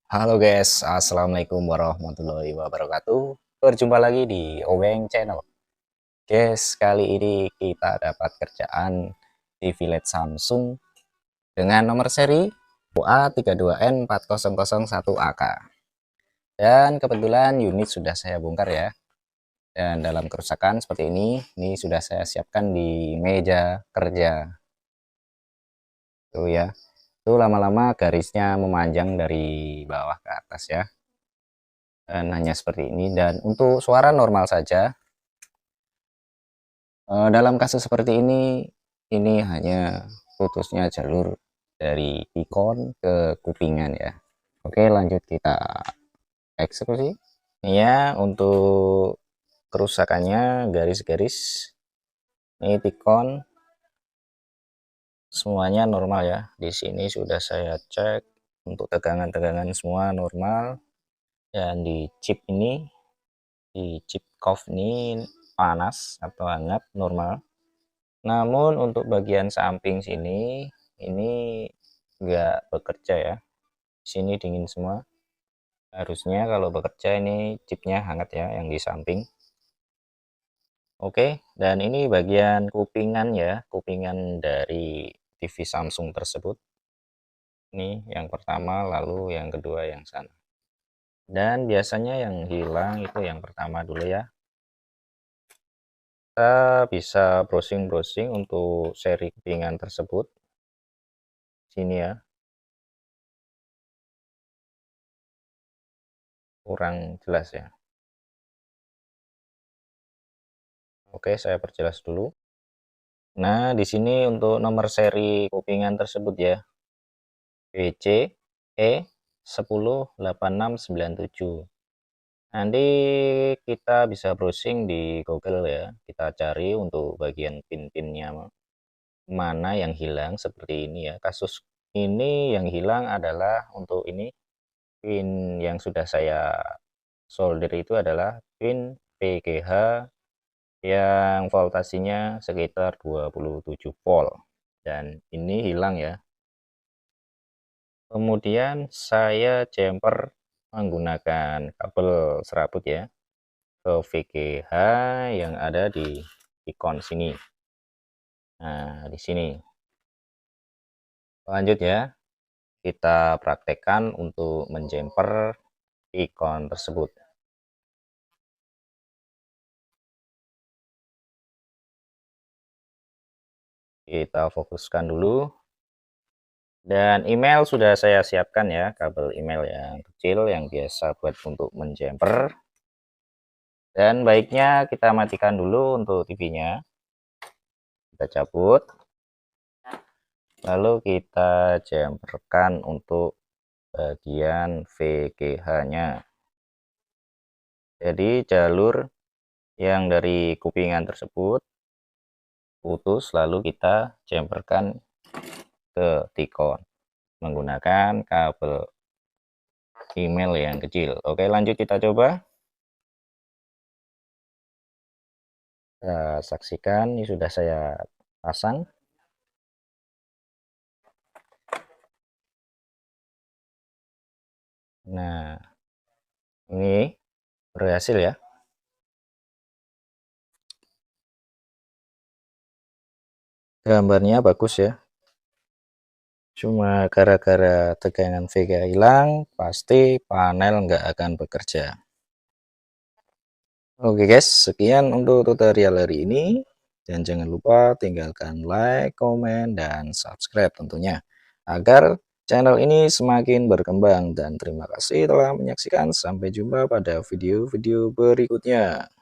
Halo guys, assalamualaikum warahmatullahi wabarakatuh. Berjumpa lagi di Obeng Channel. Guys, kali ini kita dapat kerjaan di Village Samsung dengan nomor seri WA32N4001AK. Dan kebetulan unit sudah saya bongkar ya. Dan dalam kerusakan seperti ini sudah saya siapkan di meja kerja. Tuh ya, tuh lama-lama garisnya memanjang dari bawah ke atas ya. Dan hanya seperti ini, dan untuk suara normal saja. Dalam kasus seperti ini hanya putusnya jalur dari pikon ke kupingan ya. Oke, lanjut kita eksekusi. Ini ya untuk kerusakannya, garis-garis ini pikon semuanya normal ya. Di sini sudah saya cek untuk tegangan-tegangan semua normal, dan di chip ini, di chip COF ini panas atau hangat normal. Namun untuk bagian samping sini ini enggak bekerja ya. Sini dingin semua. Harusnya kalau bekerja ini chipnya hangat ya yang di samping. Oke, dan ini bagian kupingan ya, kupingan dari TV Samsung tersebut. Ini yang pertama, lalu yang kedua yang sana. Dan biasanya yang hilang itu yang pertama dulu ya. Kita bisa browsing-browsing untuk seri kupingan tersebut. Sini ya. Kurang jelas ya. Oke, saya perjelas dulu. Nah, di sini untuk nomor seri kupingan tersebut ya. WC E108697. Nanti kita bisa browsing di Google ya. Kita cari untuk bagian pin-pinnya mana yang hilang seperti ini ya. Kasus ini yang hilang adalah untuk ini pin yang sudah saya solder itu adalah pin PGH yang voltasinya sekitar 27 volt, dan ini hilang ya. Kemudian saya jumper menggunakan kabel serabut ya ke VGH yang ada di ikon sini. Nah, di sini. Lanjut ya, kita praktekkan untuk menjumper ikon tersebut. Kita fokuskan dulu. Dan email sudah saya siapkan ya, kabel email yang kecil yang biasa buat untuk menjumper. Dan baiknya kita matikan dulu untuk TV-nya. Kita cabut. Lalu kita jumperkan untuk bagian VGH-nya. Jadi jalur yang dari kupingan tersebut putus, lalu kita jumperkan ke tikon menggunakan kabel email yang kecil. Oke, lanjut kita coba. Kita saksikan, ini sudah saya pasang. Nah, ini berhasil ya. Gambarnya bagus ya. Cuma gara-gara tegangan VGA hilang, pasti panel nggak akan bekerja. Oke guys, sekian untuk tutorial hari ini. Dan jangan lupa tinggalkan like, komen, dan subscribe tentunya, agar channel ini semakin berkembang. Dan terima kasih telah menyaksikan. Sampai jumpa pada video-video berikutnya.